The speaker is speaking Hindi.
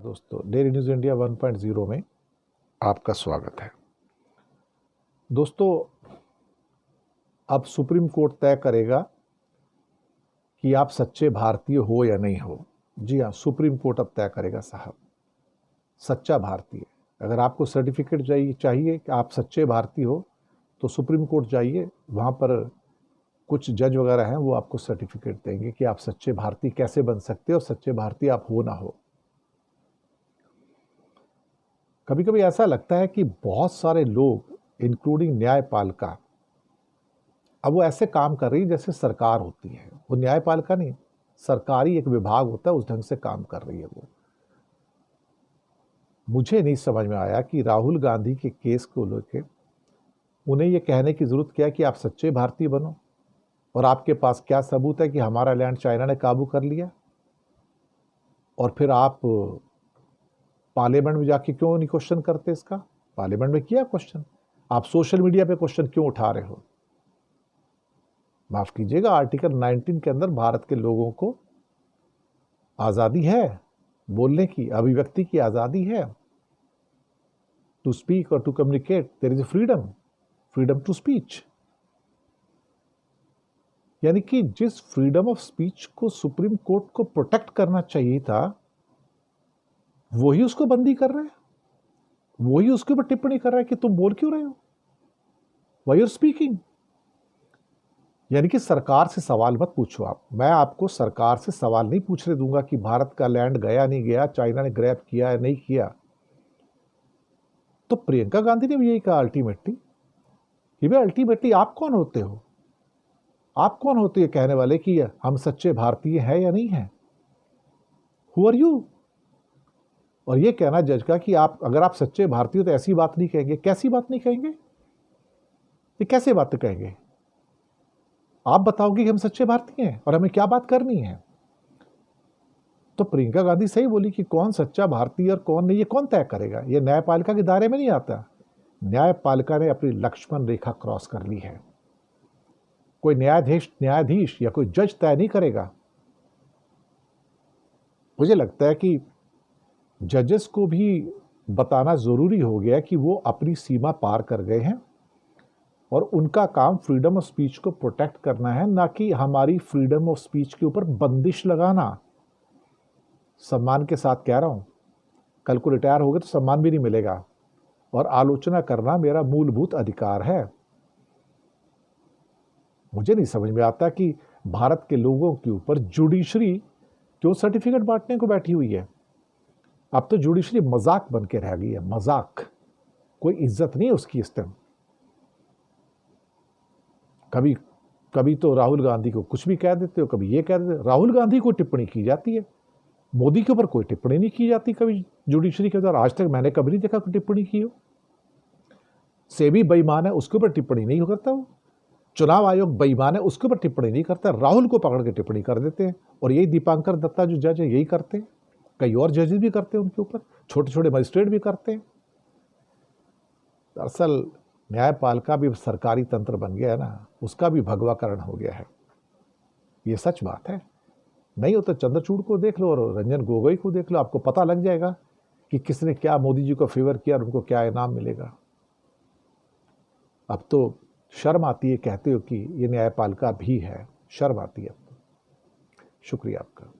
दोस्तों, डेली न्यूज़ इंडिया 1.0 में आपका स्वागत है। दोस्तों, अब सुप्रीम कोर्ट तय करेगा कि आप सच्चे भारतीय हो या नहीं हो। जी हाँ, सुप्रीम कोर्ट अब तय करेगा साहब, सच्चा भारतीय। अगर आपको सर्टिफिकेट चाहिए कि आप सच्चे भारतीय हो तो सुप्रीम कोर्ट जाइए, वहाँ पर कुछ जज वगैरह हैं, वो आपको सर्टिफिकेट देंगे कि आप सच्चे भारतीय कैसे बन सकते हो और सच्चे भारतीय आप हो ना हो। कभी कभी ऐसा लगता है कि बहुत सारे लोग इंक्लूडिंग न्यायपालिका अब वो ऐसे काम कर रही है जैसे सरकार होती है। वो न्यायपालिका नहीं, सरकारी एक विभाग होता है, उस ढंग से काम कर रही है वो। मुझे नहीं समझ में आया कि राहुल गांधी के केस को लेकर उन्हें ये कहने की जरूरत क्या है कि आप सच्चे भारतीय बनो, और आपके पास क्या सबूत है कि हमारा लैंड चाइना ने काबू कर लिया। और फिर आप पार्लियामेंट में जाके क्यों नहीं क्वेश्चन करते इसका? पार्लियामेंट में किया क्वेश्चन, आप सोशल मीडिया पे क्वेश्चन क्यों उठा रहे हो? माफ कीजिएगा, आर्टिकल 19 के अंदर भारत के लोगों को आजादी है, बोलने की, अभिव्यक्ति की आजादी है। टू स्पीक और to communicate there is freedom to speech. यानी कि जिस फ्रीडम ऑफ स्पीच को सुप्रीम कोर्ट को प्रोटेक्ट करना चाहिए था, वही उसको बंदी कर रहे हैं, वही उसके ऊपर टिप्पणी कर रहा है कि तुम बोल क्यों रहे हो, व्हाई यू आर स्पीकिंग। यानी कि सरकार से सवाल मत पूछो आप। मैं आपको सरकार से सवाल नहीं पूछने दूंगा कि भारत का लैंड गया नहीं गया, चाइना ने ग्रैब किया या नहीं किया। तो प्रियंका गांधी ने भी यही कहा अल्टीमेटली कि भाई अल्टीमेटली आप कौन होते हो? आप कौन होते हो कहने वाले कि हम सच्चे भारतीय हैं या नहीं हैं? Who are you? और ये कहना जज का कि आप अगर आप सच्चे भारतीय हो तो ऐसी बात नहीं कहेंगे। कैसी बात नहीं कहेंगे? ये कैसे बात कहेंगे? आप बताओगे कि हम सच्चे भारतीय हैं और हमें क्या बात करनी है। तो प्रियंका गांधी सही बोली कि कौन सच्चा भारतीय और कौन नहीं, ये कौन तय करेगा? ये न्यायपालिका के दायरे में नहीं आता। न्यायपालिका ने अपनी लक्ष्मण रेखा क्रॉस कर ली है। कोई न्यायाधीश या कोई जज तय नहीं करेगा। मुझे लगता है कि जजेस को भी बताना जरूरी हो गया कि वो अपनी सीमा पार कर गए हैं और उनका काम फ्रीडम ऑफ स्पीच को प्रोटेक्ट करना है, ना कि हमारी फ्रीडम ऑफ स्पीच के ऊपर बंदिश लगाना। सम्मान के साथ कह रहा हूं, कल को रिटायर हो गए तो सम्मान भी नहीं मिलेगा, और आलोचना करना मेरा मूलभूत अधिकार है। मुझे नहीं समझ में आता कि भारत के लोगों के ऊपर जुडिशरी क्यों सर्टिफिकेट बांटने को बैठी हुई है। अब तो जुडिशरी मजाक बन के रह गई है, मजाक। कोई इज्जत नहीं है उसकी इस टाइम। कभी कभी तो राहुल गांधी को कुछ भी कह देते हो, कभी ये कह देते हो। राहुल गांधी को टिप्पणी की जाती है, मोदी के ऊपर कोई टिप्पणी नहीं की जाती कभी जुडिशरी के द्वारा। आज तक मैंने कभी नहीं देखा कोई टिप्पणी की हो। सेबी बेईमान है, उसके ऊपर टिप्पणी नहीं करता वो। चुनाव आयोग बेईमान है, उसके ऊपर टिप्पणी नहीं करता। राहुल को पकड़ के टिप्पणी कर देते हैं, और यही दीपांकर दत्ता जो जज है यही करते हैं। कई और जजेस भी करते हैं उनके ऊपर, छोटे छोटे मजिस्ट्रेट भी करते हैं। दरअसल न्यायपालिका भी सरकारी तंत्र बन गया है ना, उसका भी भगवाकरण हो गया है। ये सच बात है। नहीं हो तो चंद्रचूड़ को देख लो और रंजन गोगोई को देख लो, आपको पता लग जाएगा कि किसने क्या मोदी जी को फेवर किया और उनको क्या इनाम मिलेगा। अब तो शर्म आती है कहते हो कि ये न्यायपालिका भी है, शर्म आती है। शुक्रिया आपका।